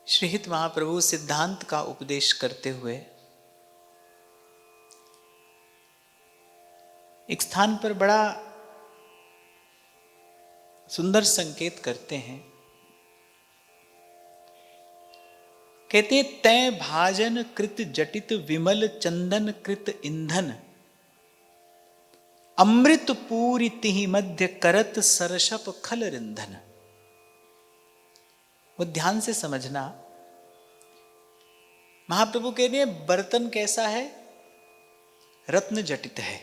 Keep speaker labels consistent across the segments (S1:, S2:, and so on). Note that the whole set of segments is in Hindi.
S1: श्रीहित महाप्रभु सिद्धांत का उपदेश करते हुए एक स्थान पर बड़ा सुंदर संकेत करते हैं। कहते हैं, तय भाजन कृत जटित विमल चंदन कृत ईंधन अमृत पूरी तिहि मध्य करत सरसप खल रिंधन। वो ध्यान से समझना। महाप्रभु कह रहे हैं, बर्तन कैसा है? रत्न जटित है।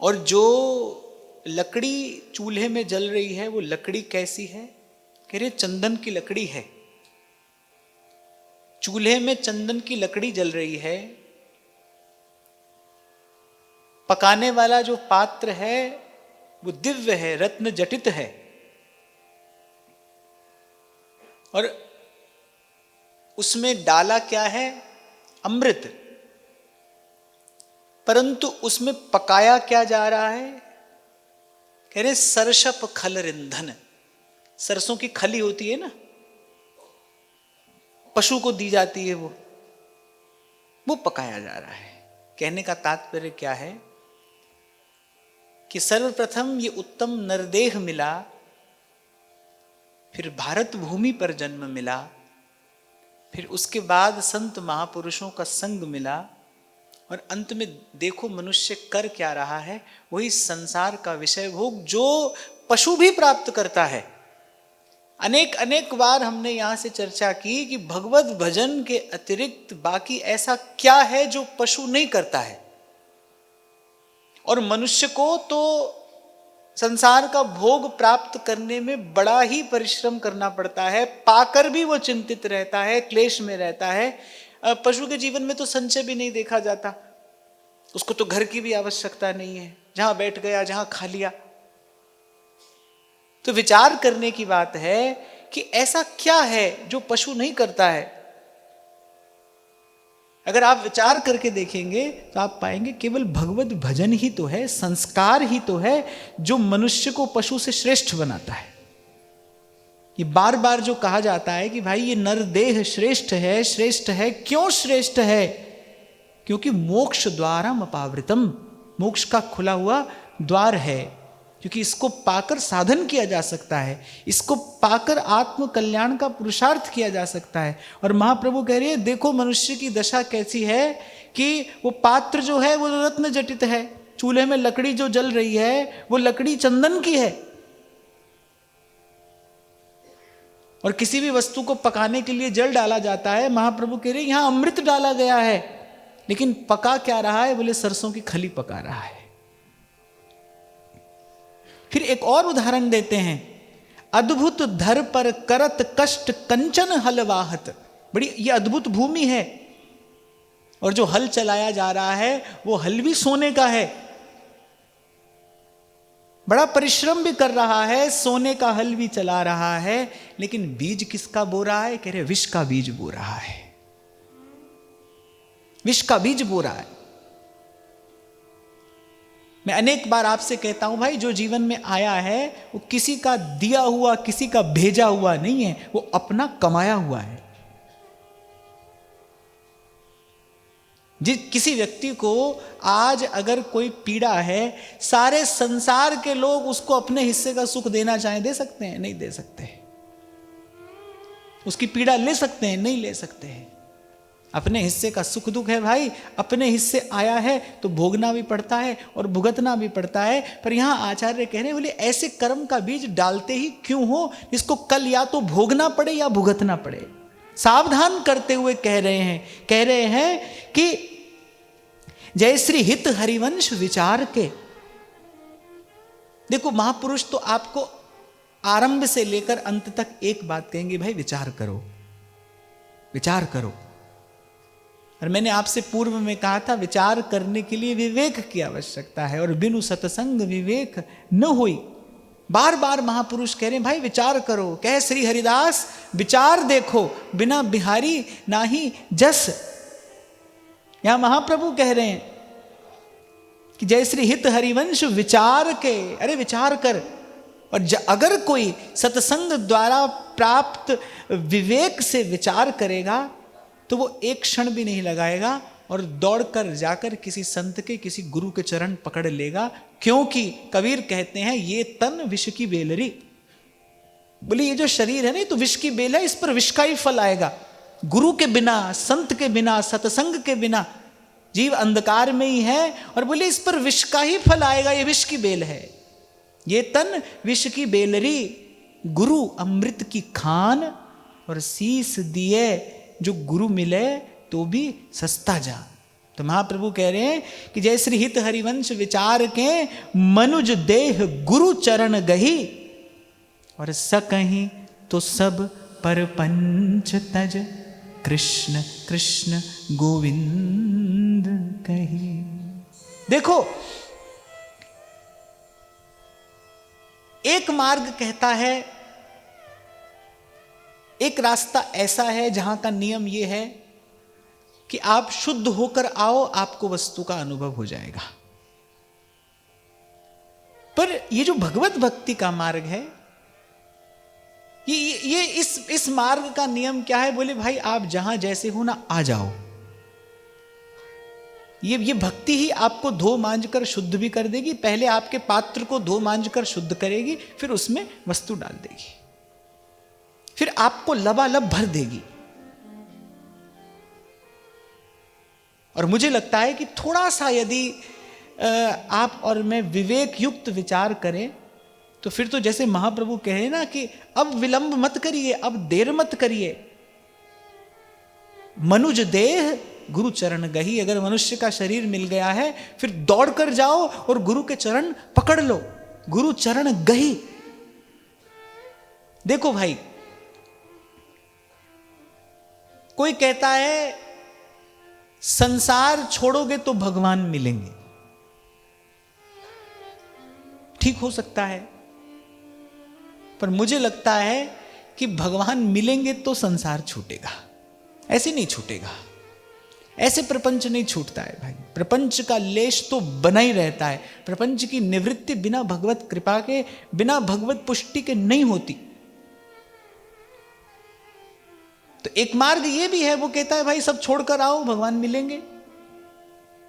S1: और जो लकड़ी चूल्हे में जल रही है वो लकड़ी कैसी है? कह रहे चंदन की लकड़ी है। चूल्हे में चंदन की लकड़ी जल रही है। पकाने वाला जो पात्र है वो दिव्य है, रत्न जटित है। और उसमें डाला क्या है? अमृत। परंतु उसमें पकाया क्या जा रहा है? कह रहे सरसप खल रिंधन। सरसों की खली होती है ना, पशु को दी जाती है, वो पकाया जा रहा है। कहने का तात्पर्य क्या है कि सर्वप्रथम ये उत्तम नरदेह मिला, फिर भारत भूमि पर जन्म मिला, फिर उसके बाद संत महापुरुषों का संग मिला, और अंत में देखो मनुष्य कर क्या रहा है? वही संसार का विषय भोग जो पशु भी प्राप्त करता है। अनेक अनेक बार हमने यहां से चर्चा की कि भगवत भजन के अतिरिक्त बाकी ऐसा क्या है जो पशु नहीं करता है। और मनुष्य को तो संसार का भोग प्राप्त करने में बड़ा ही परिश्रम करना पड़ता है, पाकर भी वो चिंतित रहता है, क्लेश में रहता है। पशु के जीवन में तो संचय भी नहीं देखा जाता, उसको तो घर की भी आवश्यकता नहीं है, जहां बैठ गया जहां खा लिया। तो विचार करने की बात है कि ऐसा क्या है जो पशु नहीं करता है। अगर आप विचार करके देखेंगे तो आप पाएंगे केवल भगवत भजन ही तो है, संस्कार ही तो है जो मनुष्य को पशु से श्रेष्ठ बनाता है। ये बार बार जो कहा जाता है कि भाई ये नरदेह श्रेष्ठ है, श्रेष्ठ है। क्यों श्रेष्ठ है? क्योंकि मोक्ष द्वारम अपावृतम, मोक्ष का खुला हुआ द्वार है। क्योंकि इसको पाकर साधन किया जा सकता है, इसको पाकर आत्म कल्याण का पुरुषार्थ किया जा सकता है। और महाप्रभु कह रहे हैं, देखो मनुष्य की दशा कैसी है कि वो पात्र जो है वो रत्न जटित है, चूल्हे में लकड़ी जो जल रही है वो लकड़ी चंदन की है। और किसी भी वस्तु को पकाने के लिए जल डाला जाता है, महाप्रभु कह रहे हैं यहां अमृत डाला गया है, लेकिन पका क्या रहा है? बोले सरसों की खली पका रहा है। फिर एक और उदाहरण देते हैं, अद्भुत धर पर करत कष्ट कंचन हलवाहत। बड़ी ये अद्भुत भूमि है, और जो हल चलाया जा रहा है वो हल भी सोने का है, बड़ा परिश्रम भी कर रहा है, सोने का हल भी चला रहा है। लेकिन बीज किसका बो रहा है? कह रहे विष का बीज बो रहा है, विष का बीज बो रहा है। मैं अनेक बार आपसे कहता हूं भाई, जो जीवन में आया है वो किसी का दिया हुआ, किसी का भेजा हुआ नहीं है, वो अपना कमाया हुआ है। किसी व्यक्ति को आज अगर कोई पीड़ा है, सारे संसार के लोग उसको अपने हिस्से का सुख देना चाहें, दे सकते हैं? नहीं दे सकते। उसकी पीड़ा ले सकते हैं? नहीं ले सकते हैं। अपने हिस्से का सुख दुख है भाई, अपने हिस्से आया है तो भोगना भी पड़ता है और भुगतना भी पड़ता है। पर यहां आचार्य कह रहे हैं, बोले ऐसे कर्म का बीज डालते ही क्यों हो, इसको कल या तो भोगना पड़े या भुगतना पड़े। सावधान करते हुए कह रहे हैं कि जय श्री हित हरिवंश विचार के। देखो महापुरुष तो आपको आरंभ से लेकर अंत तक एक बात कहेंगे, भाई विचार करो, विचार करो। और मैंने आपसे पूर्व में कहा था, विचार करने के लिए विवेक की आवश्यकता है, और बिनु सत्संग विवेक न होई। बार बार महापुरुष कह रहे हैं भाई विचार करो। कह श्री हरिदास, विचार देखो बिना बिहारी नाही जस। यहां महाप्रभु कह रहे हैं कि जय श्री हित हरिवंश विचार के। अरे विचार कर, और अगर कोई सत्संग द्वारा प्राप्त विवेक से विचार करेगा तो वो एक क्षण भी नहीं लगाएगा और दौड़कर जाकर किसी संत के, किसी गुरु के चरण पकड़ लेगा, क्योंकि कबीर कहते हैं ये तन विष की बेलरी। बोले ये जो शरीर है ना, तो विष की बेल है, इस पर विष का ही फल आएगा। गुरु के बिना, संत के बिना, सत्संग के बिना जीव अंधकार में ही है, और बोले इस पर विष का ही फल आएगा, ये विष की बेल है। ये तन विष की बेलरी, गुरु अमृत की खान, और शीस दिए जो गुरु मिले तो भी सस्ता जान। तो महाप्रभु कह रहे हैं कि जय श्री हित हरिवंश विचार के मनुज देह गुरु चरण गही, और सकहीं तो सब पर पंच तज कृष्ण कृष्ण गोविंद कही। देखो, एक मार्ग कहता है, एक रास्ता ऐसा है जहां का नियम यह है कि आप शुद्ध होकर आओ, आपको वस्तु का अनुभव हो जाएगा। पर ये जो भगवत भक्ति का मार्ग है, ये इस मार्ग का नियम क्या है? बोले भाई आप जहां जैसे हो ना, आ जाओ। ये भक्ति ही आपको धो मांझ कर शुद्ध भी कर देगी। पहले आपके पात्र को धो मांझ कर शुद्ध करेगी, फिर उसमें वस्तु डाल देगी, फिर आपको लबालब भर देगी। और मुझे लगता है कि थोड़ा सा यदि आप और मैं विवेक युक्त विचार करें, तो फिर तो जैसे महाप्रभु कहे ना कि अब विलंब मत करिए, अब देर मत करिए। मनुज देह गुरु चरण गही। अगर मनुष्य का शरीर मिल गया है, फिर दौड़ कर जाओ और गुरु के चरण पकड़ लो। गुरु चरण गही। देखो भाई, कोई कहता है संसार छोड़ोगे तो भगवान मिलेंगे। ठीक हो सकता है, पर मुझे लगता है कि भगवान मिलेंगे तो संसार छूटेगा, ऐसे नहीं छूटेगा। ऐसे प्रपंच नहीं छूटता है भाई। प्रपंच का लेश तो बना ही रहता है। प्रपंच की निवृत्ति बिना भगवत कृपा के, बिना भगवत पुष्टि के नहीं होती। तो एक मार्ग ये भी है, वो कहता है भाई सब छोड़कर आओ, भगवान मिलेंगे।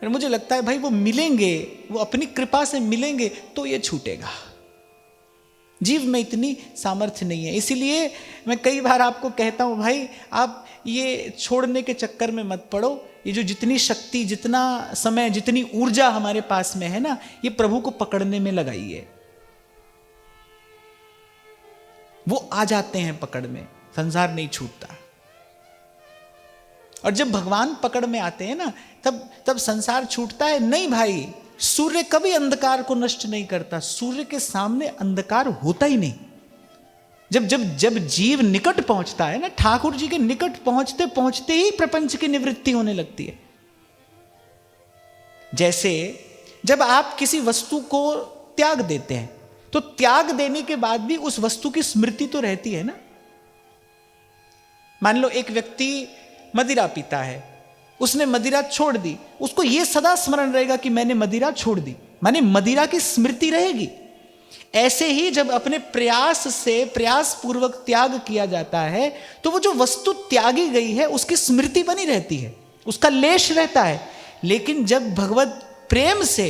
S1: फिर मुझे लगता है भाई वो मिलेंगे, वो अपनी कृपा से मिलेंगे तो ये छूटेगा। जीव में इतनी सामर्थ्य नहीं है। इसीलिए मैं कई बार आपको कहता हूं भाई आप ये छोड़ने के चक्कर में मत पड़ो। ये जो जितनी शक्ति, जितना समय, जितनी ऊर्जा हमारे पास में है ना, ये प्रभु को पकड़ने में लगाइए। वो आ जाते हैं पकड़ में, संसार नहीं छूटता। और जब भगवान पकड़ में आते हैं ना, तब संसार छूटता है। नहीं भाई, सूर्य कभी अंधकार को नष्ट नहीं करता। सूर्य के सामने अंधकार होता ही नहीं। जब जीव निकट पहुंचता है ना, ठाकुर जी के निकट पहुंचते पहुंचते ही प्रपंच की निवृत्ति होने लगती है। जैसे जब आप किसी वस्तु को त्याग देते हैं, तो त्याग देने के बाद भी उस वस्तु की स्मृति तो रहती है ना। मान लो एक व्यक्ति मदिरा पीता है, उसने मदिरा छोड़ दी, उसको यह सदा स्मरण रहेगा कि मैंने मदिरा छोड़ दी, माने मदिरा की स्मृति रहेगी। ऐसे ही जब अपने प्रयास से, प्रयास पूर्वक त्याग किया जाता है, तो वो जो वस्तु त्यागी गई है उसकी स्मृति बनी रहती है, उसका लेश रहता है। लेकिन जब भगवत प्रेम से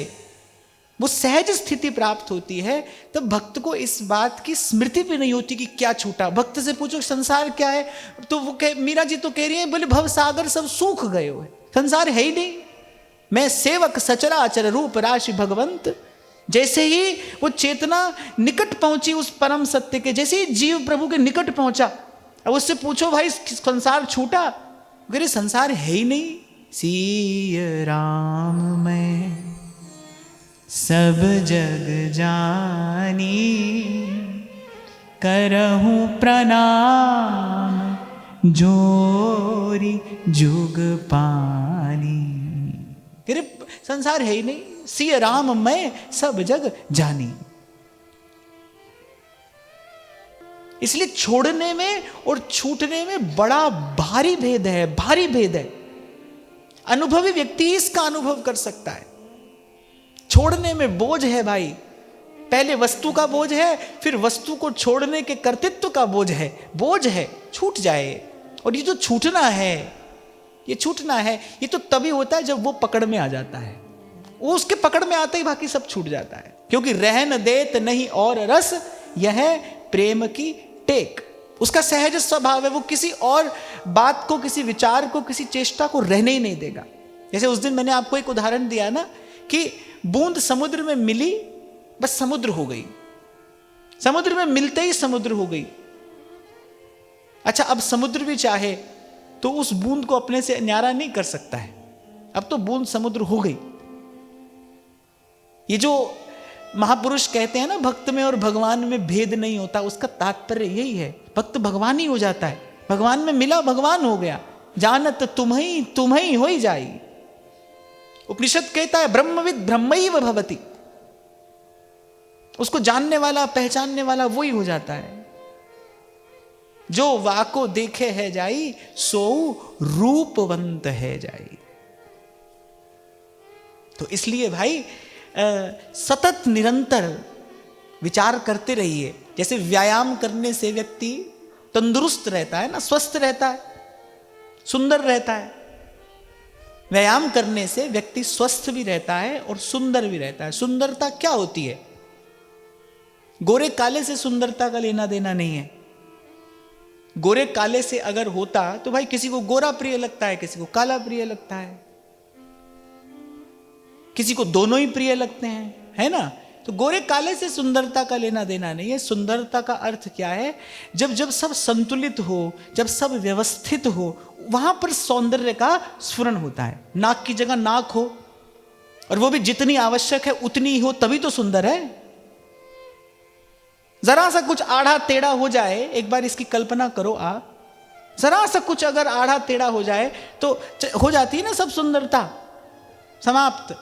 S1: वो सहज स्थिति प्राप्त होती है, तब भक्त को इस बात की स्मृति भी नहीं होती कि क्या छूटा। भक्त से पूछो संसार क्या है, तो वो मीरा जी तो कह रही है, बोले भव सागर सब सूख गए हुए, संसार है ही नहीं। मैं सेवक सचराचर रूप राशि भगवंत। जैसे ही वो चेतना निकट पहुंची उस परम सत्य के, जैसे ही जीव प्रभु के निकट पहुंचा, अब उससे पूछो भाई संसार छूटा, अरे संसार है ही नहीं। सिय राम मैं सब जग जानी, करहूं प्रणाम जोरी जुग पानी। तेरे संसार है ही नहीं, सिय राम मैं सब जग जानी। इसलिए छोड़ने में और छूटने में बड़ा भारी भेद है, भारी भेद है। अनुभवी व्यक्ति इसका अनुभव कर सकता है। छोड़ने में बोझ है भाई, पहले वस्तु का बोझ है, फिर वस्तु को छोड़ने के कर्तृत्व का बोझ है, छूट जाए। और ये जो छूटना है, ये छूटना है, ये तो तभी होता है जब वो पकड़ में आ जाता है। वो उसके पकड़ में आते ही बाकी सब छूट जाता है, क्योंकि रहन देत नहीं और रस, यह प्रेम की टेक। उसका सहज स्वभाव है, वो किसी और बात को, किसी विचार को, किसी चेष्टा को रहने ही नहीं देगा। जैसे उस दिन मैंने आपको एक उदाहरण दिया ना कि बूंद समुद्र में मिली, बस समुद्र हो गई, समुद्र में मिलते ही समुद्र हो गई। अच्छा, अब समुद्र भी चाहे तो उस बूंद को अपने से न्यारा नहीं कर सकता है, अब तो बूंद समुद्र हो गई। ये जो महापुरुष कहते हैं ना, भक्त में और भगवान में भेद नहीं होता, उसका तात्पर्य यही है। भक्त भगवान ही हो जाता है, भगवान में मिला, भगवान हो गया। जानत तुम्ही हो ही जाई। उपनिषद कहता है ब्रह्मविद ब्रह्मैव भवति, उसको जानने वाला, पहचानने वाला वही हो जाता है। जो वाको देखे है जाई, सो रूपवंत है जाई। तो इसलिए भाई सतत निरंतर विचार करते रहिए। जैसे व्यायाम करने से व्यक्ति तंदुरुस्त रहता है ना, स्वस्थ रहता है, सुंदर रहता है। व्यायाम करने से व्यक्ति स्वस्थ भी रहता है और सुंदर भी रहता है। सुंदरता क्या होती है? गोरे काले से सुंदरता का लेना देना नहीं है। गोरे काले से अगर होता तो भाई किसी को गोरा प्रिय लगता है, किसी को काला प्रिय लगता है, किसी को दोनों ही प्रिय लगते हैं, है ना। तो गोरे काले से सुंदरता का लेना देना नहीं है। सुंदरता का अर्थ क्या है? जब जब सब संतुलित हो, जब सब व्यवस्थित हो, वहां पर सौंदर्य का स्फुरण होता है। नाक की जगह नाक हो, और वो भी जितनी आवश्यक है उतनी ही हो, तभी तो सुंदर है। जरा सा कुछ आढ़ा टेढ़ा हो जाए, एक बार इसकी कल्पना करो आप, जरा सा कुछ अगर आढ़ा टेढ़ा हो जाए तो हो जाती है ना सब सुंदरता, समाप्त।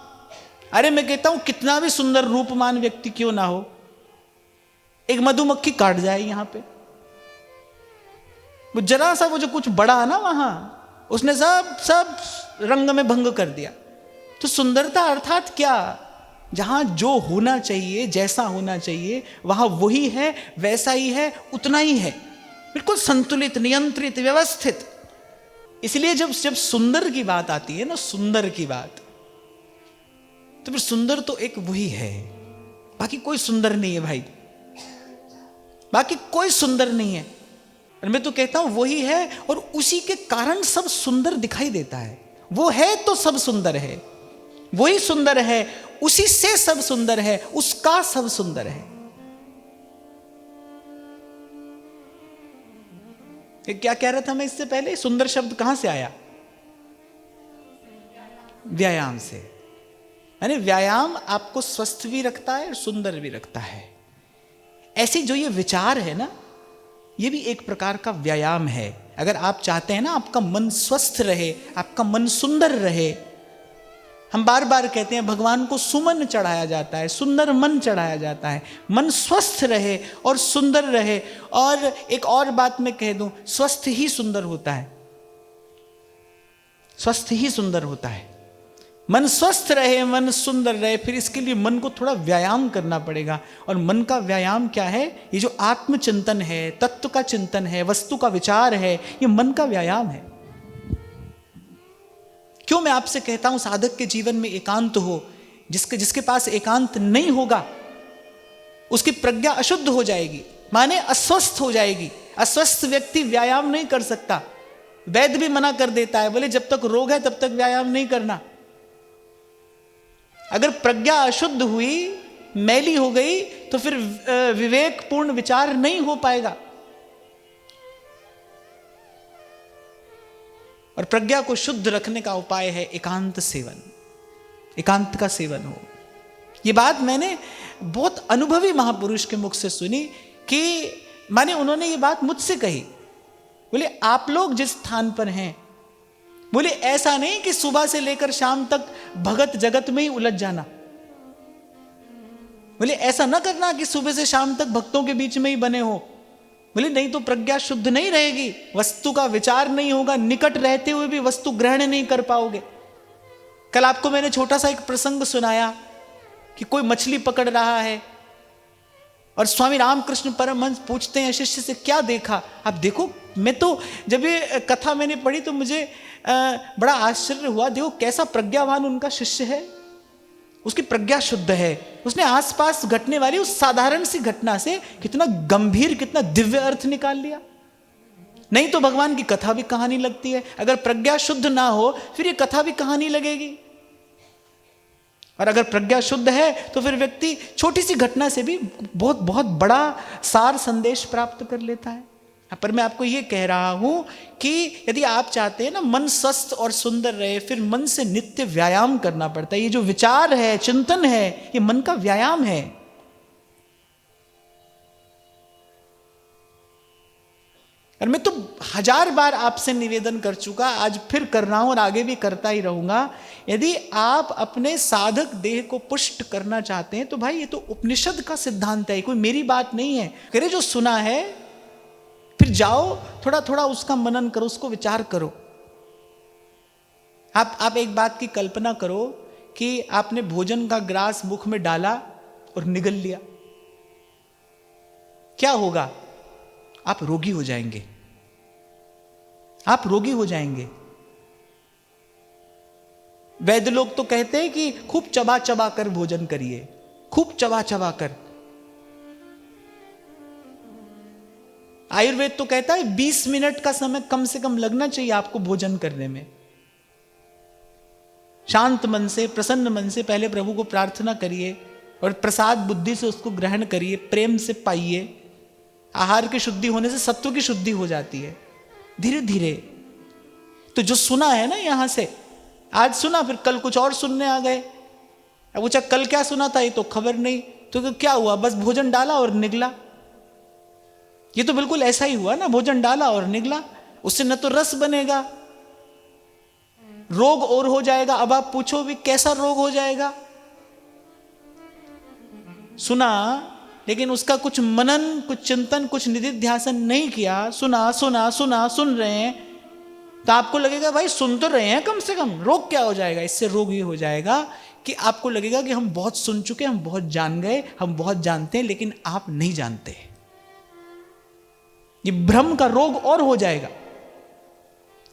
S1: अरे मैं कहता हूं कितना भी सुंदर रूपमान व्यक्ति क्यों ना हो, एक मधुमक्खी काट जाए यहां पे, वो जरा सा वो जो कुछ बड़ा है ना वहां, उसने सब रंग में भंग कर दिया। तो सुंदरता अर्थात क्या? जहां जो होना चाहिए, जैसा होना चाहिए, वहां वही है, वैसा ही है, उतना ही है, बिल्कुल संतुलित, नियंत्रित, व्यवस्थित। इसलिए जब जब सुंदर की बात आती है ना, सुंदर की बात, तो फिर सुंदर तो एक वही है, बाकी कोई सुंदर नहीं है भाई, बाकी कोई सुंदर नहीं है। और मैं तो कहता हूं वही है, और उसी के कारण सब सुंदर दिखाई देता है। वो है तो सब सुंदर है, वही सुंदर है, उसी से सब सुंदर है, उसका सब सुंदर है। क्या कह रहा था मैं इससे पहले? सुंदर शब्द कहां से आया? व्यायाम से। यानी व्यायाम आपको स्वस्थ भी रखता है और सुंदर भी रखता है। ऐसे जो ये विचार है ना, ये भी एक प्रकार का व्यायाम है। अगर आप चाहते हैं ना आपका मन स्वस्थ रहे, आपका मन सुंदर रहे, हम बार बार कहते हैं भगवान को सुमन चढ़ाया जाता है, सुंदर मन चढ़ाया जाता है। मन स्वस्थ रहे और सुंदर रहे। और एक और बात मैं कह दूं, स्वस्थ ही सुंदर होता है, स्वस्थ ही सुंदर होता है। मन स्वस्थ रहे, मन सुंदर रहे, फिर इसके लिए मन को थोड़ा व्यायाम करना पड़ेगा। और मन का व्यायाम क्या है? ये जो आत्मचिंतन है, तत्व का चिंतन है, वस्तु का विचार है, ये मन का व्यायाम है। क्यों मैं आपसे कहता हूं साधक के जीवन में एकांत हो। जिसके पास एकांत नहीं होगा उसकी प्रज्ञा अशुद्ध हो जाएगी, माने अस्वस्थ हो जाएगी। अस्वस्थ व्यक्ति व्यायाम नहीं कर सकता। वैद्य भी मना कर देता है, बोले जब तक रोग है तब तक व्यायाम नहीं करना। अगर प्रज्ञा अशुद्ध हुई, मैली हो गई, तो फिर विवेकपूर्ण विचार नहीं हो पाएगा। और प्रज्ञा को शुद्ध रखने का उपाय है एकांत सेवन, एकांत का सेवन हो। ये बात मैंने बहुत अनुभवी महापुरुष के मुख से सुनी कि माने उन्होंने ये बात मुझसे कही। बोले आप लोग जिस स्थान पर हैं, बोले ऐसा नहीं कि सुबह से लेकर शाम तक भगत जगत में ही उलझ जाना। बोले ऐसा ना करना कि सुबह से शाम तक भक्तों के बीच में ही बने हो। बोले नहीं तो प्रज्ञा शुद्ध नहीं रहेगी, वस्तु का विचार नहीं होगा, निकट रहते हुए भी वस्तु ग्रहण नहीं कर पाओगे। कल आपको मैंने छोटा सा एक प्रसंग सुनाया कि कोई मछली पकड़ रहा है और स्वामी रामकृष्ण परमहंस पूछते हैं शिष्य से, क्या देखा? आप देखो, मैं तो जब ये कथा मैंने पढ़ी तो मुझे बड़ा आश्चर्य हुआ। देखो कैसा प्रज्ञावान उनका शिष्य है, उसकी प्रज्ञा शुद्ध है, उसने आसपास घटने वाली उस साधारण सी घटना से कितना गंभीर, कितना दिव्य अर्थ निकाल लिया। नहीं तो भगवान की कथा भी कहानी लगती है। अगर प्रज्ञा शुद्ध ना हो फिर ये कथा भी कहानी लगेगी, और अगर प्रज्ञा शुद्ध है तो फिर व्यक्ति छोटी सी घटना से भी बहुत बहुत बड़ा सार संदेश प्राप्त कर लेता है। पर मैं आपको ये कह रहा हूं कि यदि आप चाहते हैं ना मन स्वस्थ और सुंदर रहे, फिर मन से नित्य व्यायाम करना पड़ता है। ये जो विचार है, चिंतन है, ये मन का व्यायाम है। और मैं तो 1000 बार आपसे निवेदन कर चुका, आज फिर कर रहा हूं और आगे भी करता ही रहूंगा। यदि आप अपने साधक देह को पुष्ट करना चाहते हैं तो भाई ये तो उपनिषद का सिद्धांत है, कोई मेरी बात नहीं है। करे जो सुना है फिर जाओ थोड़ा थोड़ा उसका मनन करो, उसको विचार करो। आप एक बात की कल्पना करो कि आपने भोजन का ग्रास मुख में डाला और निगल लिया, क्या होगा? आप रोगी हो जाएंगे, आप रोगी हो जाएंगे। वैद्य लोग तो कहते हैं कि खूब चबा चबा कर भोजन करिए, खूब चबा चबा कर। आयुर्वेद तो कहता है 20 मिनट का समय कम से कम लगना चाहिए आपको भोजन करने में। शांत मन से, प्रसन्न मन से पहले प्रभु को प्रार्थना करिए और प्रसाद बुद्धि से उसको ग्रहण करिए, प्रेम से पाइए। आहार की शुद्धि होने से सत्व की शुद्धि हो जाती है धीरे धीरे। तो जो सुना है ना यहां से, आज सुना फिर कल कुछ और सुनने आ गए। अब पूछा कल क्या सुना था, ये तो खबर नहीं, तो क्या हुआ? बस भोजन डाला और निगला। ये तो बिल्कुल ऐसा ही हुआ ना, भोजन डाला और निगला। उससे न तो रस बनेगा, रोग और हो जाएगा। अब आप पूछो भी कैसा रोग हो जाएगा? सुना लेकिन उसका कुछ मनन, कुछ चिंतन, कुछ निधिध्यासन नहीं किया। सुना सुना सुना सुन रहे हैं तो आपको लगेगा भाई सुन तो रहे हैं कम से कम, रोग क्या हो जाएगा? इससे रोग ये हो जाएगा कि आपको लगेगा कि हम बहुत सुन चुके, हम बहुत जान गए, हम बहुत जानते हैं, लेकिन आप नहीं जानते। ये भ्रम का रोग और हो जाएगा।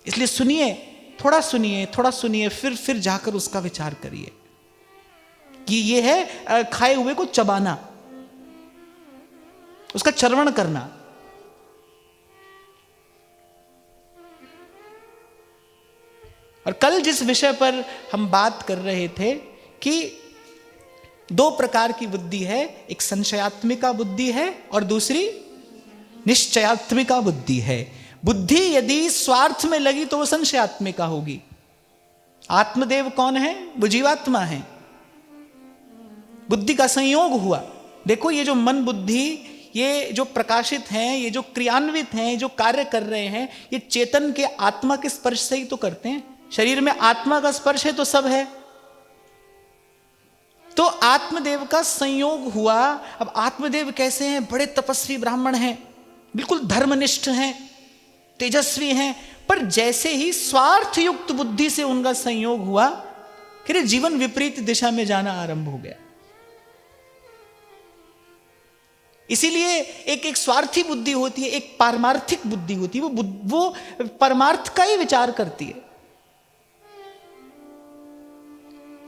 S1: इसलिए सुनिए, थोड़ा सुनिए, थोड़ा सुनिए, फिर जाकर उसका विचार करिए कि ये है खाए हुए को चबाना, उसका चर्वण करना। और कल जिस विषय पर हम बात कर रहे थे कि 2 प्रकार की बुद्धि है, एक संशयात्मिका बुद्धि है और दूसरी निश्चयात्मिका बुद्धि है। बुद्धि यदि स्वार्थ में लगी तो वो संशयात्मिका होगी। आत्मदेव कौन है? वो जीवात्मा है। बुद्धि का संयोग हुआ। देखो ये जो मन बुद्धि, ये जो प्रकाशित हैं, ये जो क्रियान्वित हैं, जो कार्य कर रहे हैं, ये चेतन के आत्मा के स्पर्श से ही तो करते हैं। शरीर में आत्मा का स्पर्श है तो सब है। तो आत्मदेव का संयोग हुआ। अब आत्मदेव कैसे हैं? बड़े तपस्वी ब्राह्मण हैं, बिल्कुल धर्मनिष्ठ हैं, तेजस्वी हैं, पर जैसे ही स्वार्थ युक्त बुद्धि से उनका संयोग हुआ, फिर जीवन विपरीत दिशा में जाना आरंभ हो गया। इसीलिए एक स्वार्थी बुद्धि होती है, एक पारमार्थिक बुद्धि होती है। वो परमार्थ का ही विचार करती है।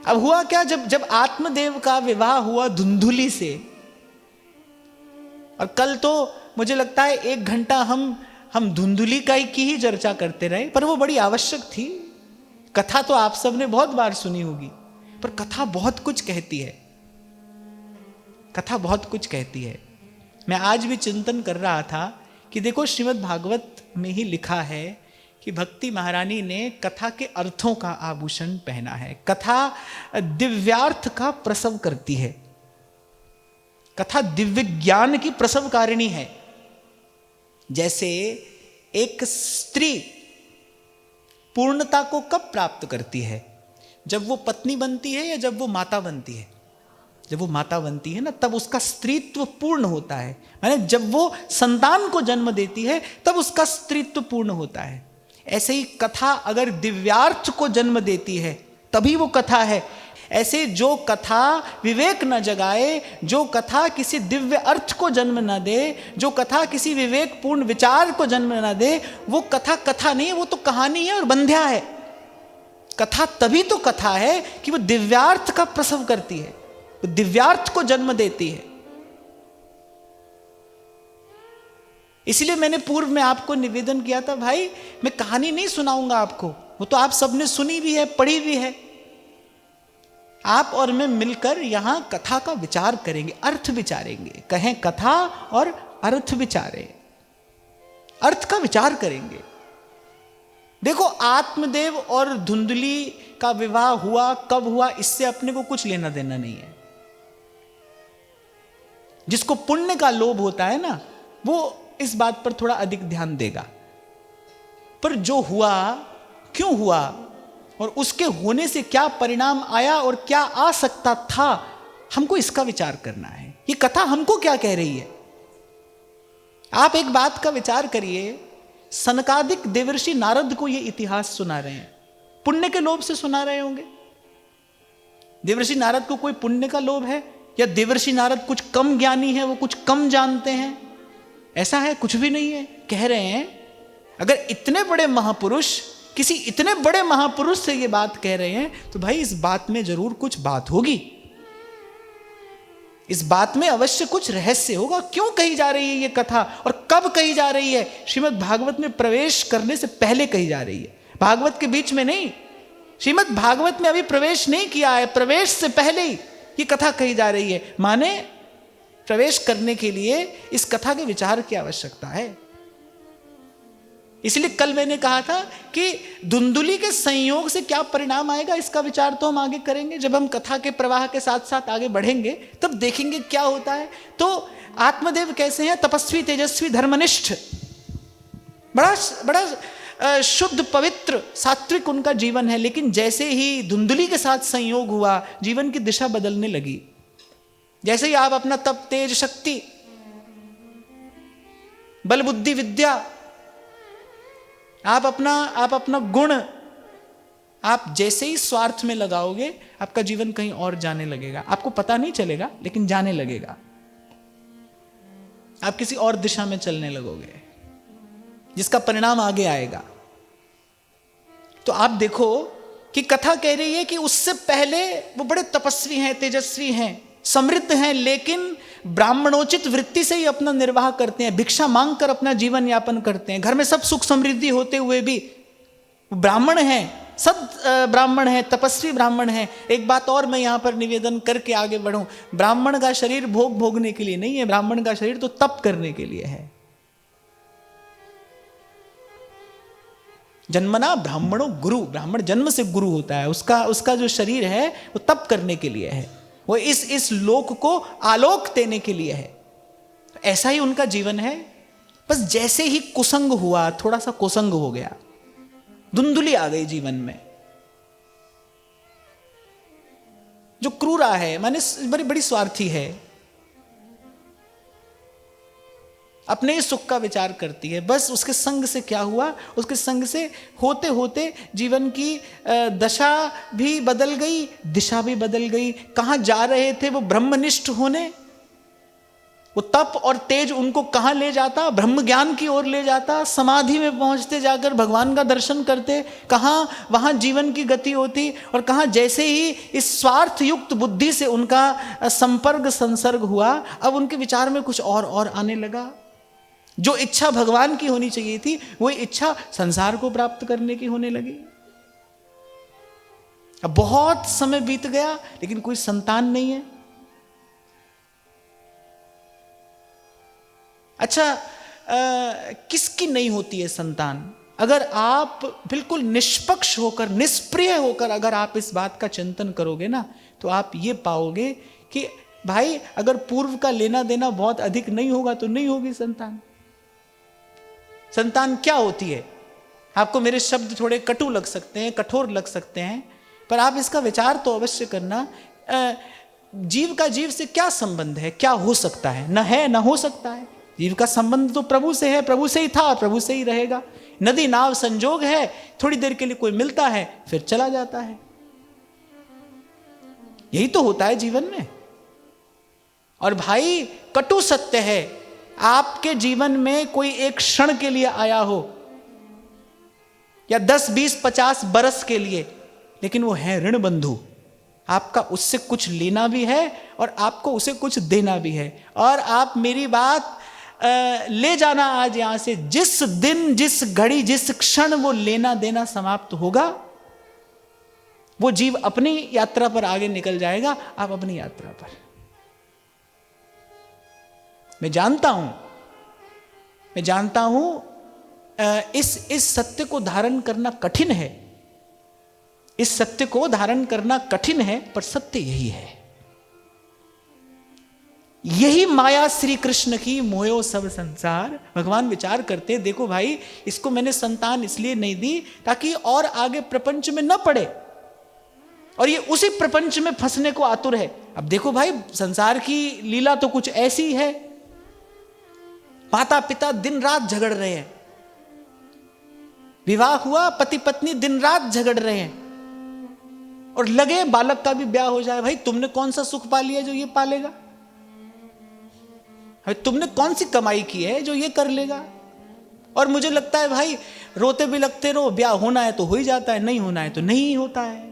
S1: अब हुआ क्या, जब आत्मदेव का विवाह हुआ धुंधुली से, और कल तो मुझे लगता है 1 घंटा हम धुंधुली की ही चर्चा करते रहे, पर वो बड़ी आवश्यक थी। कथा तो आप सबने बहुत बार सुनी होगी, पर कथा बहुत कुछ कहती है। कथा बहुत कुछ कहती है। मैं आज भी चिंतन कर रहा था कि देखो श्रीमद् भागवत में ही लिखा है कि भक्ति महारानी ने कथा के अर्थों का आभूषण पहना है। कथा दिव्यार्थ का प्रसव करती है। कथा दिव्य ज्ञान की प्रसवकारिणी है। जैसे एक स्त्री पूर्णता को कब प्राप्त करती है? जब वो पत्नी बनती है या जब वो माता बनती है? जब वो माता बनती है ना, तब उसका स्त्रीत्व पूर्ण होता है। माने जब वो संतान को जन्म देती है तब उसका स्त्रीत्व पूर्ण होता है। ऐसे ही कथा अगर दिव्यार्थ को जन्म देती है तभी वो कथा है। ऐसे जो कथा विवेक न जगाए, जो कथा किसी दिव्य अर्थ को जन्म न दे, जो कथा किसी विवेकपूर्ण विचार को जन्म न दे, वो कथा कथा नहीं है, वो तो कहानी है और बंध्या है। कथा तभी तो कथा है कि वो दिव्यार्थ का प्रसव करती है, वो दिव्यार्थ को जन्म देती है। इसलिए मैंने पूर्व में आपको निवेदन किया था, भाई मैं कहानी नहीं सुनाऊंगा आपको, वो तो आप सबने सुनी भी है, पढ़ी भी है। आप और मैं मिलकर यहां कथा का विचार करेंगे, अर्थ विचारेंगे। कहें कथा और अर्थ विचारें, अर्थ का विचार करेंगे। देखो, आत्मदेव और धुंधली का विवाह हुआ, कब हुआ, इससे अपने को कुछ लेना देना नहीं है। जिसको पुण्य का लोभ होता है ना, वो इस बात पर थोड़ा अधिक ध्यान देगा। पर जो हुआ, क्यों हुआ और उसके होने से क्या परिणाम आया और क्या आ सकता था, हमको इसका विचार करना है। ये कथा हमको क्या कह रही है? आप एक बात का विचार करिए, सनकादिक देवर्षि नारद को ये इतिहास सुना रहे हैं, पुण्य के लोभ से सुना रहे होंगे। देवर्षि नारद को कोई पुण्य का लोभ है, या देवर्षि नारद कुछ कम ज्ञानी है, वो कुछ कम जानते हैं? ऐसा है, कुछ भी नहीं है। कह रहे हैं अगर इतने बड़े महापुरुष किसी इतने बड़े महापुरुष से ये बात कह रहे हैं, तो भाई इस बात में जरूर कुछ बात होगी, इस बात में अवश्य कुछ रहस्य होगा। क्यों कही जा रही है ये कथा और कब कही जा रही है? श्रीमद् भागवत में प्रवेश करने से पहले कही जा रही है, भागवत के बीच में नहीं। श्रीमद् भागवत में अभी प्रवेश नहीं किया है, प्रवेश से पहले ही ये कथा कही जा रही है। माने प्रवेश करने के लिए इस कथा के विचार की आवश्यकता है। इसलिए कल मैंने कहा था कि धुंधली के संयोग से क्या परिणाम आएगा, इसका विचार तो हम आगे करेंगे। जब हम कथा के प्रवाह के साथ साथ आगे बढ़ेंगे तब देखेंगे क्या होता है। तो आत्मदेव कैसे हैं? तपस्वी, तेजस्वी, धर्मनिष्ठ, बड़ा शुद्ध, पवित्र, सात्विक उनका जीवन है। लेकिन जैसे ही धुंधली के साथ संयोग हुआ, जीवन की दिशा बदलने लगी। जैसे ही आप अपना तप, तेज, शक्ति, बल, बुद्धि, विद्या, आप अपना गुण, आप जैसे ही स्वार्थ में लगाओगे, आपका जीवन कहीं और जाने लगेगा। आपको पता नहीं चलेगा, लेकिन जाने लगेगा। आप किसी और दिशा में चलने लगोगे, जिसका परिणाम आगे आएगा। तो आप देखो कि कथा कह रही है कि उससे पहले वो बड़े तपस्वी हैं, तेजस्वी हैं, समृद्ध हैं, लेकिन ब्राह्मणोचित वृत्ति से ही अपना निर्वाह करते हैं, भिक्षा मांगकर अपना जीवन यापन करते हैं। घर में सब सुख समृद्धि होते हुए भी ब्राह्मण हैं, सब ब्राह्मण हैं, तपस्वी ब्राह्मण हैं। एक बात और मैं यहां पर निवेदन करके आगे बढ़ूं, ब्राह्मण का शरीर भोग भोगने के लिए नहीं है, ब्राह्मण का शरीर तो तप करने के लिए है। जन्मना ब्राह्मणो गुरु, ब्राह्मण जन्म से गुरु होता है, उसका जो शरीर है वो तप करने के लिए है, वो इस लोक को आलोक देने के लिए है। ऐसा ही उनका जीवन है। बस जैसे ही कुसंग हुआ, थोड़ा सा कुसंग हो गया, धुंधली आ गई जीवन में। जो क्रूरा है, माने बड़ी स्वार्थी है, अपने ही सुख का विचार करती है। बस उसके संग से क्या हुआ, उसके संग से होते होते जीवन की दशा भी बदल गई, दिशा भी बदल गई। कहां जा रहे थे वो ब्रह्मनिष्ठ होने, वो तप और तेज उनको कहां ले जाता? ब्रह्म ज्ञान की ओर ले जाता। समाधि में पहुंचते, जाकर भगवान का दर्शन करते। कहां वहां जीवन की गति होती, और कहां जैसे ही इस स्वार्थ युक्त बुद्धि से उनका संपर्क संसर्ग हुआ, अब उनके विचार में कुछ और आने लगा। जो इच्छा भगवान की होनी चाहिए थी, वही इच्छा संसार को प्राप्त करने की होने लगी। अब बहुत समय बीत गया, लेकिन कोई संतान नहीं है। अच्छा, किसकी नहीं होती है संतान? अगर आप बिल्कुल निष्पक्ष होकर, निष्प्रिय होकर अगर आप इस बात का चिंतन करोगे ना, तो आप ये पाओगे कि भाई अगर पूर्व का लेना देना बहुत अधिक नहीं होगा तो नहीं होगी संतान। संतान क्या होती है? आपको मेरे शब्द थोड़े कटु लग सकते हैं, कठोर लग सकते हैं, पर आप इसका विचार तो अवश्य करना। जीव का जीव से क्या संबंध है, क्या हो सकता है? न है, न हो सकता है। जीव का संबंध तो प्रभु से है, प्रभु से ही था, प्रभु से ही रहेगा। नदी नाव संजोग है, थोड़ी देर के लिए कोई मिलता है, फिर चला जाता है। यही तो होता है जीवन में। और भाई कटु सत्य है, आपके जीवन में कोई एक क्षण के लिए आया हो या 10, 20, 50 बरस के लिए, लेकिन वो है ऋण बंधु। आपका उससे कुछ लेना भी है और आपको उसे कुछ देना भी है। और आप मेरी बात ले जाना आज यहां से, जिस दिन, जिस घड़ी, जिस क्षण वो लेना देना समाप्त होगा, वो जीव अपनी यात्रा पर आगे निकल जाएगा, आप अपनी यात्रा पर। मैं जानता हूं इस सत्य को धारण करना कठिन है, इस सत्य को धारण करना कठिन है, पर सत्य यही है। यही माया श्री कृष्ण की मोयो सब संसार। भगवान विचार करते, देखो भाई, इसको मैंने संतान इसलिए नहीं दी ताकि और आगे प्रपंच में न पड़े, और ये उसी प्रपंच में फंसने को आतुर है। अब देखो भाई, संसार की लीला तो कुछ ऐसी है, माता पिता दिन रात झगड़ रहे हैं, विवाह हुआ, पति पत्नी दिन रात झगड़ रहे हैं, और लगे बालक का भी ब्याह हो जाए। भाई तुमने कौन सा सुख पा लिया जो ये पालेगा? भाई तुमने कौन सी कमाई की है जो ये कर लेगा? और मुझे लगता है भाई, रोते भी लगते रहो, ब्याह होना है तो हो ही जाता है, नहीं होना है तो नहीं होता है।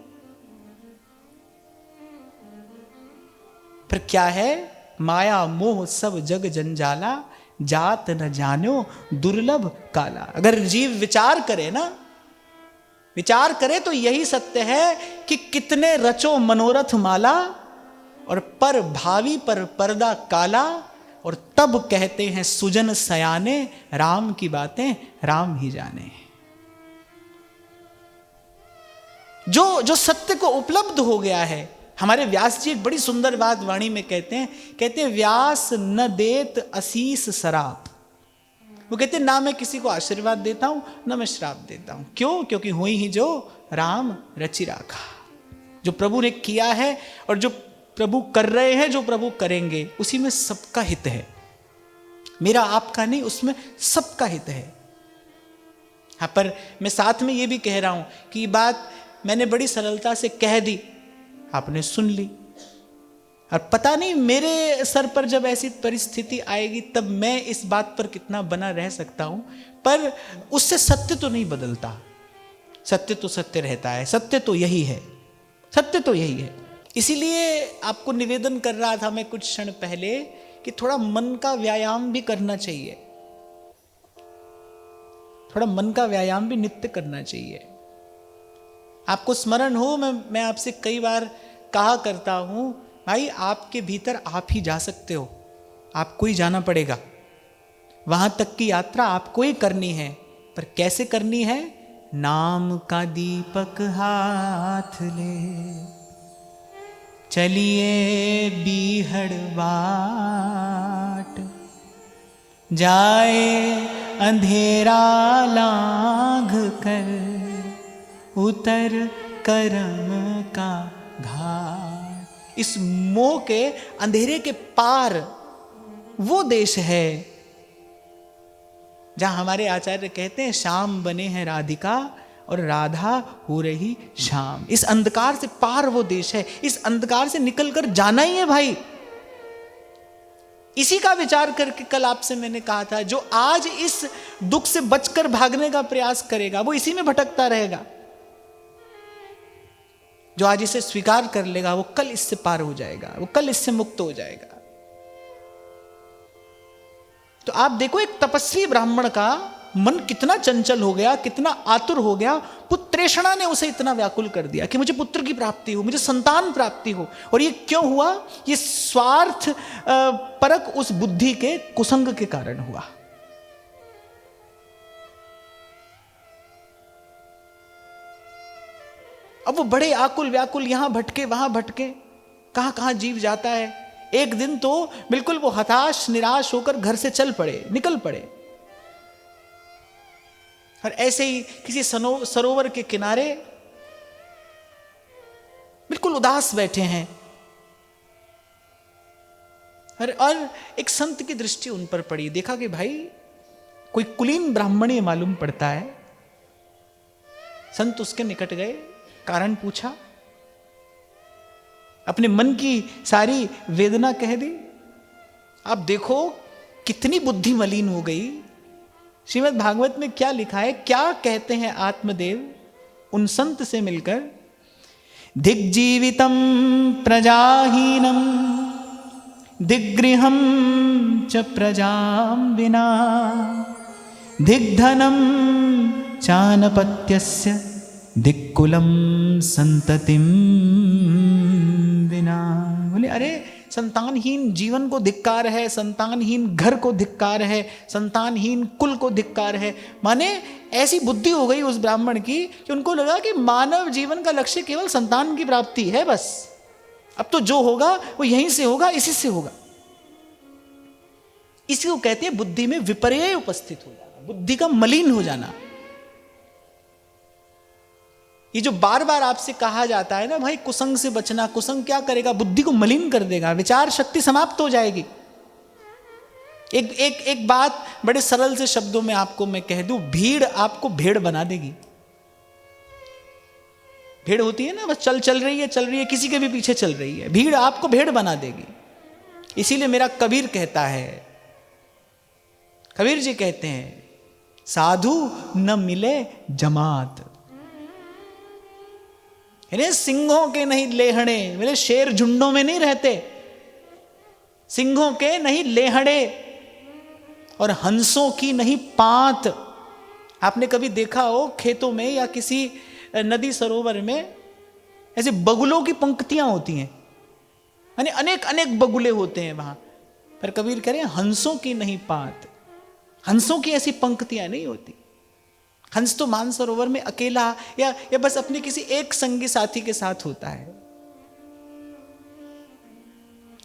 S1: फिर क्या है? माया मोह सब जग जंजाला, जात न जानो दुर्लभ काला। अगर जीव विचार करे ना, विचार करे तो यही सत्य है कि कितने रचो मनोरथ माला, और पर भावी पर पर्दा काला, और तब कहते हैं सुजन सयाने, राम की बातें राम ही जाने। जो सत्य को उपलब्ध हो गया है, हमारे व्यास जी एक बड़ी सुंदर बात वाणी में कहते हैं व्यास न देत असीस सराप। वो कहते हैं ना मैं किसी को आशीर्वाद देता हूं, ना मैं श्राप देता हूं। क्यों? क्योंकि हुई ही जो राम रचि राखा। जो प्रभु ने किया है और जो प्रभु कर रहे हैं, जो प्रभु करेंगे, उसी में सबका हित है, मेरा आपका नहीं, उसमें सबका हित है। हाँ, पर मैं साथ में ये भी कह रहा हूं कि बात मैंने बड़ी सरलता से कह दी, आपने सुन ली, और पता नहीं मेरे सर पर जब ऐसी परिस्थिति आएगी तब मैं इस बात पर कितना बना रह सकता हूं। पर उससे सत्य तो नहीं बदलता, सत्य तो सत्य रहता है, सत्य तो यही है, सत्य तो यही है। इसीलिए आपको निवेदन कर रहा था मैं कुछ क्षण पहले कि थोड़ा मन का व्यायाम भी करना चाहिए, थोड़ा मन का व्यायाम भी नित्य करना चाहिए। आपको स्मरण हो, मैं आपसे कई बार कहा करता हूं, भाई आपके भीतर आप ही जा सकते हो, आपको ही जाना पड़ेगा, वहां तक की यात्रा आपको ही करनी है। पर कैसे करनी है? नाम का दीपक हाथ ले, चलिए बीहड़ बाट, जाए अंधेरा लांघ कर, उतर करम का घाट। इस मोह के अंधेरे के पार वो देश है जहां हमारे आचार्य कहते हैं श्याम बने हैं राधिका और राधा हो रही श्याम। इस अंधकार से पार वो देश है, इस अंधकार से निकलकर जाना ही है भाई। इसी का विचार करके कल आपसे मैंने कहा था, जो आज इस दुख से बचकर भागने का प्रयास करेगा वो इसी में भटकता रहेगा, जो आज इसे स्वीकार कर लेगा वो कल इससे पार हो जाएगा, वो कल इससे मुक्त हो जाएगा। तो आप देखो, एक तपस्वी ब्राह्मण का मन कितना चंचल हो गया, कितना आतुर हो गया। पुत्रेषणा ने उसे इतना व्याकुल कर दिया कि मुझे पुत्र की प्राप्ति हो, मुझे संतान प्राप्ति हो। और ये क्यों हुआ? ये स्वार्थ परक उस बुद्धि के कुसंग के कारण हुआ। अब वो बड़े आकुल व्याकुल, यहां भटके वहां भटके, कहां कहां जीव जाता है। एक दिन तो बिल्कुल वो हताश निराश होकर घर से चल पड़े, निकल पड़े, और ऐसे ही किसी सरोवर के किनारे बिल्कुल उदास बैठे हैं। और एक संत की दृष्टि उन पर पड़ी, देखा कि भाई कोई कुलीन ब्राह्मण मालूम पड़ता है। संत उसके निकट गए, कारण पूछा। अपने मन की सारी वेदना कह दी। आप देखो कितनी बुद्धि मलिन हो गई। श्रीमद् भागवत में क्या लिखा है, क्या कहते हैं आत्मदेव उन संत से मिलकर, दिग्जीवितम प्रजाहीनम दिग्गृहम च प्रजाम विना दिग्धनम चानपत्यस्य दिक्कुलम संततिम विना। बोले अरे संतानहीन जीवन को धिक्कार है, संतानहीन घर को धिक्कार है, संतानहीन कुल को धिक्कार है। माने ऐसी बुद्धि हो गई उस ब्राह्मण की कि उनको लगा कि मानव जीवन का लक्ष्य केवल संतान की प्राप्ति है बस। अब तो जो होगा वो यहीं से होगा, इसी से होगा। इसी को कहते हैं बुद्धि में विपर्य उपस्थित हो जाना, बुद्धि का मलिन हो जाना। ये जो बार बार आपसे कहा जाता है ना भाई कुसंग से बचना, कुसंग क्या करेगा, बुद्धि को मलिन कर देगा, विचार शक्ति समाप्त हो जाएगी। एक बात बड़े सरल से शब्दों में आपको मैं कह दूं, भीड़ आपको भेड़ बना देगी। भेड़ होती है ना, बस चल रही है, किसी के भी पीछे चल रही है, भीड़ आपको भेड़ बना देगी। इसीलिए मेरा कबीर कहता है, कबीर जी कहते हैं, साधु न मिले जमात। सिंहों के नहीं लेहड़े, मेरे शेर झुंडों में नहीं रहते, सिंहों के नहीं लेहड़े और हंसों की नहीं पात। आपने कभी देखा हो खेतों में या किसी नदी सरोवर में ऐसे बगुलों की पंक्तियां होती हैं, यानी अनेक अनेक बगुले होते हैं वहां पर। कबीर कह रहे हैं हंसों की नहीं पात, हंसों की ऐसी पंक्तियां नहीं होती। हंस तो मानसरोवर में अकेला या बस अपने किसी एक संगी साथी के साथ होता है।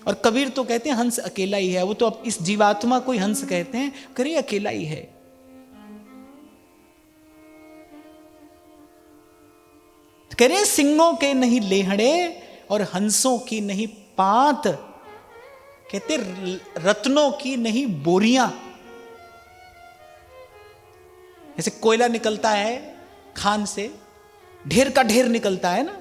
S1: और कबीर तो कहते हैं हंस अकेला ही है, वो तो अब इस जीवात्मा को ही हंस कहते हैं, करे अकेला ही है। करे सिंगों के नहीं लेहड़े और हंसों की नहीं पात, कहते रत्नों की नहीं बोरियां। जैसे कोयला निकलता है खान से, ढेर का ढेर निकलता है ना,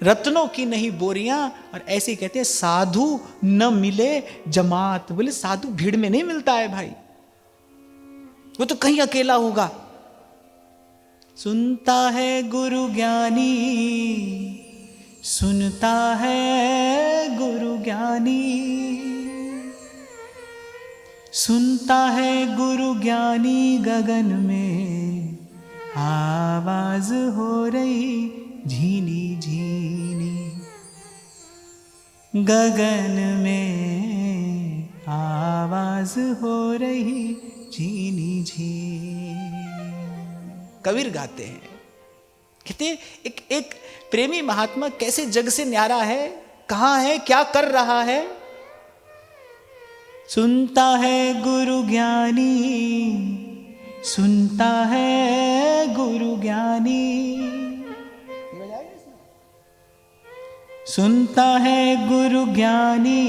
S1: रत्नों की नहीं बोरियां। और ऐसे ही कहते हैं साधु न मिले जमात। बोले साधु भीड़ में नहीं मिलता है भाई, वो तो कहीं अकेला होगा। सुनता है गुरु ज्ञानी, सुनता है गुरु ज्ञानी, सुनता है गुरु ज्ञानी, गगन में आवाज हो रही झीनी झीनी, गगन में आवाज हो रही झीनी झीनी। कबीर गाते हैं, कहते एक प्रेमी महात्मा कैसे जग से न्यारा है, कहां है, क्या कर रहा है। सुनता है गुरु ज्ञानी, सुनता है गुरु ज्ञानी, सुनता है गुरु ज्ञानी,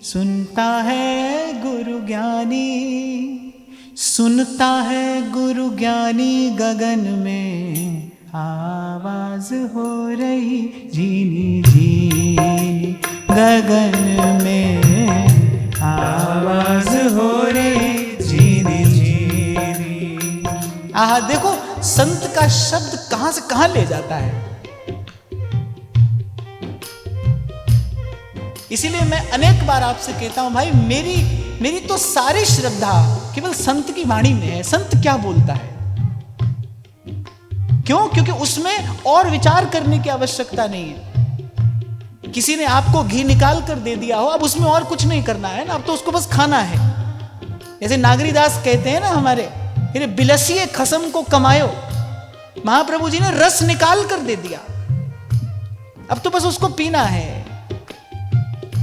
S1: सुनता है गुरु ज्ञानी, सुनता है गुरु ज्ञानी, गगन में आवाज हो रही झीनी झीनी, गगन में आवाज हो रही झीनी झीनी। आहा देखो संत का शब्द कहां से कहां ले जाता है। इसीलिए मैं अनेक बार आपसे कहता हूं भाई, मेरी तो सारी श्रद्धा केवल संत की वाणी में है। संत क्या बोलता है, क्यों? क्योंकि उसमें और विचार करने की आवश्यकता नहीं है। किसी ने आपको घी निकाल कर दे दिया हो, अब उसमें और कुछ नहीं करना है ना, अब तो उसको बस खाना है। जैसे नागरीदास कहते हैं ना हमारे, बिलसिए खसम को कमायो। महाप्रभु जी ने रस निकाल कर दे दिया, अब तो बस उसको पीना है।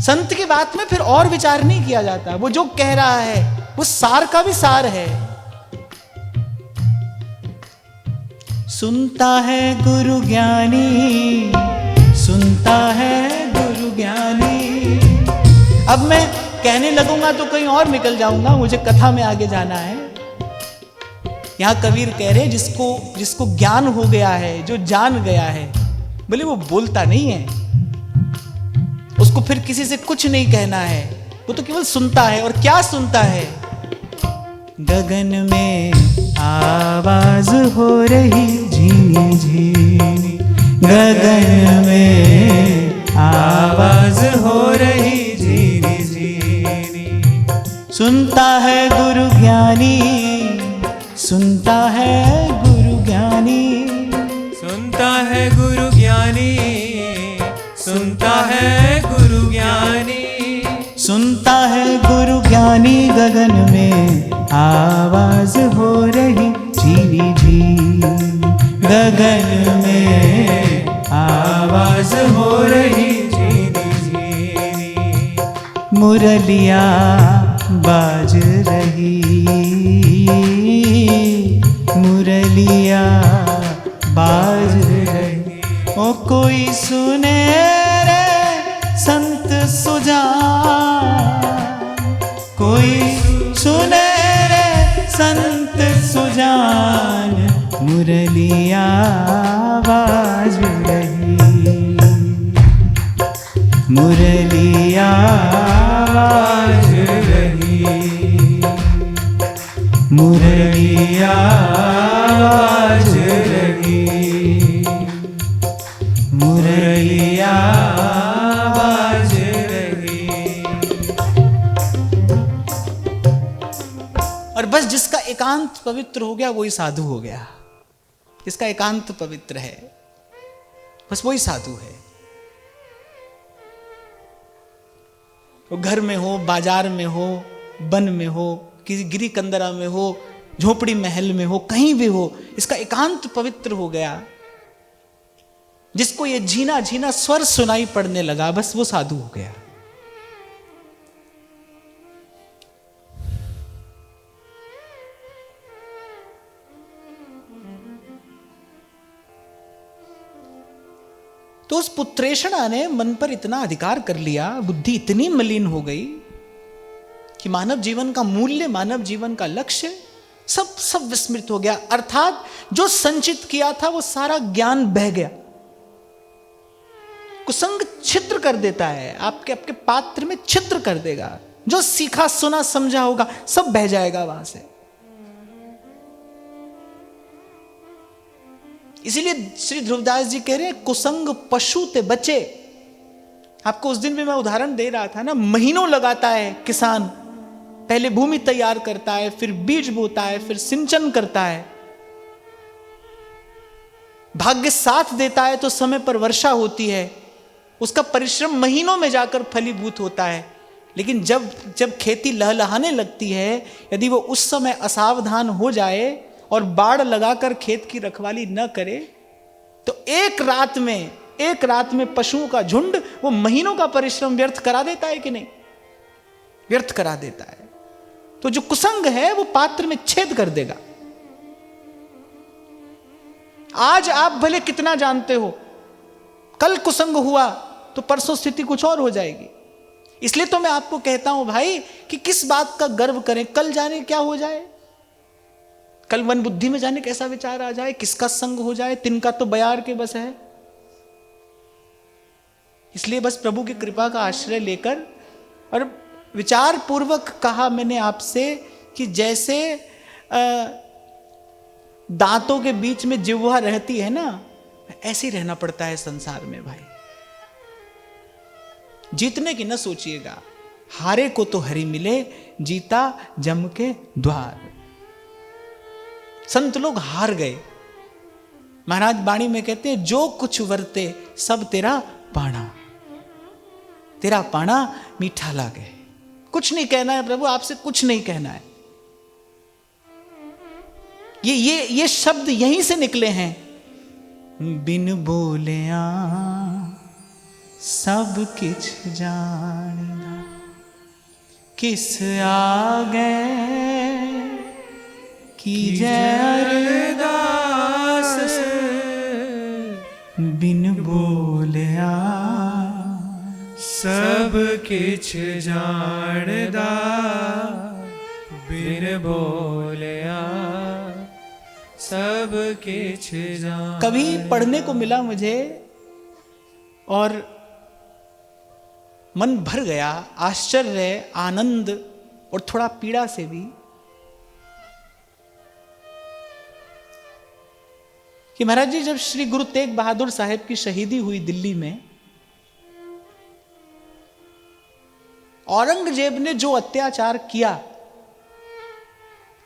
S1: संत की बात में फिर और विचार नहीं किया जाता, वो जो कह रहा है वो सार का भी सार है। सुनता है गुरु ज्ञानी, सुनता है गुरु ज्ञानी। अब मैं कहने लगूंगा तो कहीं और निकल जाऊंगा, मुझे कथा में आगे जाना है। यहां कबीर कह रहे हैं जिसको ज्ञान हो गया है, जो जान गया है, बोले वो बोलता नहीं है, उसको फिर किसी से कुछ नहीं कहना है, वो तो केवल सुनता है। और क्या सुनता है? गगन में आवाज हो रही झीनी झीनी, गगन में आवाज हो रही झीनी झीनी। सुनता है गुरु ज्ञानी, सुनता है गुरु ज्ञानी,
S2: सुनता है गुरु ज्ञानी, सुनता है गुरु ज्ञानी,
S1: सुनता है गुरु ज्ञानी। गगन में आवाज हो रही झीनी झीनी, गगन में आवाज हो रही झीनी झीनी। मुरलिया बाज रही, मुरलिया बाज रही। ओ कोई सुने रे संत सुजान, कोई सुने रे संत सुजान, मुरलिया बाज रही, मुरलिया बाज रही, मुरलिया बाज रही, मुरलिया बाज रही। और बस जिसका एकांत पवित्र हो गया वही साधु हो गया। जिसका एकांत पवित्र है बस वही साधु है। वो घर में हो, बाजार में हो, वन में हो, किसी गिरी कंदरा में हो, झोपड़ी महल में हो, कहीं भी हो, इसका एकांत पवित्र हो गया। जिसको ये झीना झीना स्वर सुनाई पड़ने लगा बस वो साधु हो गया। तो उस पुत्रेषणा ने मन पर इतना अधिकार कर लिया, बुद्धि इतनी मलिन हो गई कि मानव जीवन का मूल्य, मानव जीवन का लक्ष्य सब विस्मृत हो गया। अर्थात जो संचित किया था वो सारा ज्ञान बह गया। कुसंग छिद्र कर देता है, आपके पात्र में छिद्र कर देगा। जो सीखा सुना समझा होगा सब बह जाएगा वहां से। इसीलिए श्री ध्रुवदास जी कह रहे हैं कुसंग पशु ते बचे। आपको उस दिन भी मैं उदाहरण दे रहा था ना, महीनों लगाता है किसान, पहले भूमि तैयार करता है, फिर बीज बोता है, फिर सिंचन करता है। भाग्य साथ देता है तो समय पर वर्षा होती है, उसका परिश्रम महीनों में जाकर फलीभूत होता है। लेकिन जब खेती लहलहाने लगती है, यदि वो उस समय असावधान हो जाए और बाढ़ लगाकर खेत की रखवाली न करे तो एक रात में पशुओं का झुंड वो महीनों का परिश्रम व्यर्थ करा देता है कि नहीं? व्यर्थ करा देता है। तो जो कुसंग है वो पात्र में छेद कर देगा। आज आप भले कितना जानते हो, कल कुसंग हुआ तो परसों स्थिति कुछ और हो जाएगी। इसलिए तो मैं आपको कहता हूं भाई कि किस बात का गर्व करें, कल जाने क्या हो जाए, कल मन बुद्धि में जाने कैसा विचार आ जाए, किसका संग हो जाए, तिनका तो बयार के बस है। इसलिए बस प्रभु की कृपा का आश्रय लेकर और विचार पूर्वक कहा मैंने आपसे कि जैसे दांतों के बीच में जिह्वा रहती है ना, ऐसे ही रहना पड़ता है संसार में भाई। जीतने की न सोचिएगा, हारे को तो हरि मिले, जीता जम के द्वार। संत लोग हार गए। महाराज बाणी में कहते हैं जो कुछ वरते सब तेरा पाना, तेरा पाना मीठा लागे। कुछ नहीं कहना है प्रभु, आपसे कुछ नहीं कहना है। ये शब्द यहीं से निकले हैं। बिन बोलिया सब किछ जानिना, किस आगे की जय अरदास। बिन बोलिया
S2: सब किछ जानदा, बिन बोलिया सब किछ जान।
S1: कभी पढ़ने को मिला मुझे और मन भर गया आश्चर्य, आनंद और थोड़ा पीड़ा से भी कि महाराज जी, जब श्री गुरु तेग बहादुर साहब की शहीदी हुई दिल्ली में, औरंगजेब ने जो अत्याचार किया,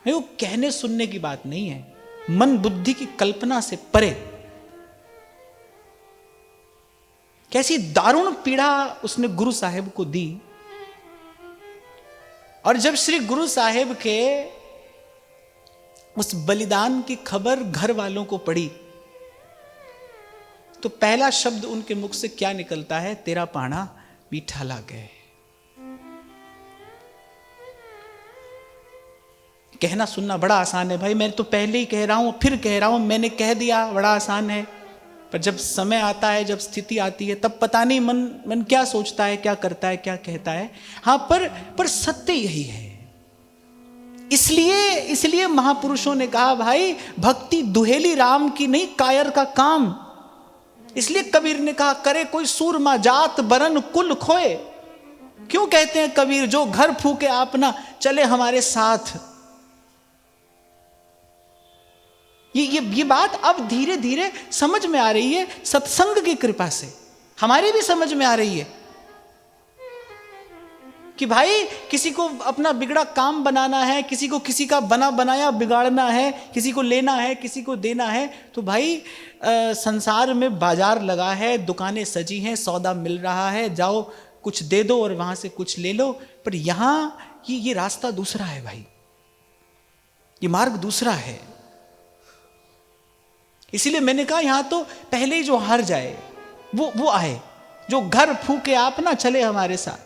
S1: वो कहने सुनने की बात नहीं है, मन बुद्धि की कल्पना से परे। कैसी दारुण पीड़ा उसने गुरु साहिब को दी। और जब श्री गुरु साहिब के उस बलिदान की खबर घर वालों को पड़ी, तो पहला शब्द उनके मुख से क्या निकलता है? तेरा पाना मीठा लागे। कहना सुनना बड़ा आसान है भाई, मैं तो पहले ही कह रहा हूं, फिर कह रहा हूं, मैंने कह दिया, बड़ा आसान है। पर जब समय आता है, जब स्थिति आती है, तब पता नहीं मन क्या सोचता है, क्या करता है, क्या कहता है। हाँ, पर सत्य यही है। इसलिए महापुरुषों ने कहा भाई, भक्ति दुहेली राम की नहीं, कायर का काम। इसलिए कबीर ने कहा, करे कोई सूरमा जात बरन कुल खोए। क्यों कहते हैं कबीर, जो घर फूके आपना चले हमारे साथ। ये बात अब धीरे धीरे समझ में आ रही है, सत्संग की कृपा से हमारी भी समझ में आ रही है कि भाई किसी को अपना बिगड़ा काम बनाना है, किसी को किसी का बना बनाया बिगाड़ना है, किसी को लेना है, किसी को देना है। तो भाई संसार में बाजार लगा है, दुकानें सजी हैं, सौदा मिल रहा है, जाओ कुछ दे दो और वहां से कुछ ले लो। पर यहां ये रास्ता दूसरा है भाई, ये मार्ग दूसरा है। इसीलिए मैंने कहा यहां तो पहले ही जो हार जाए वो आए, जो घर फूके आप ना चले हमारे साथ।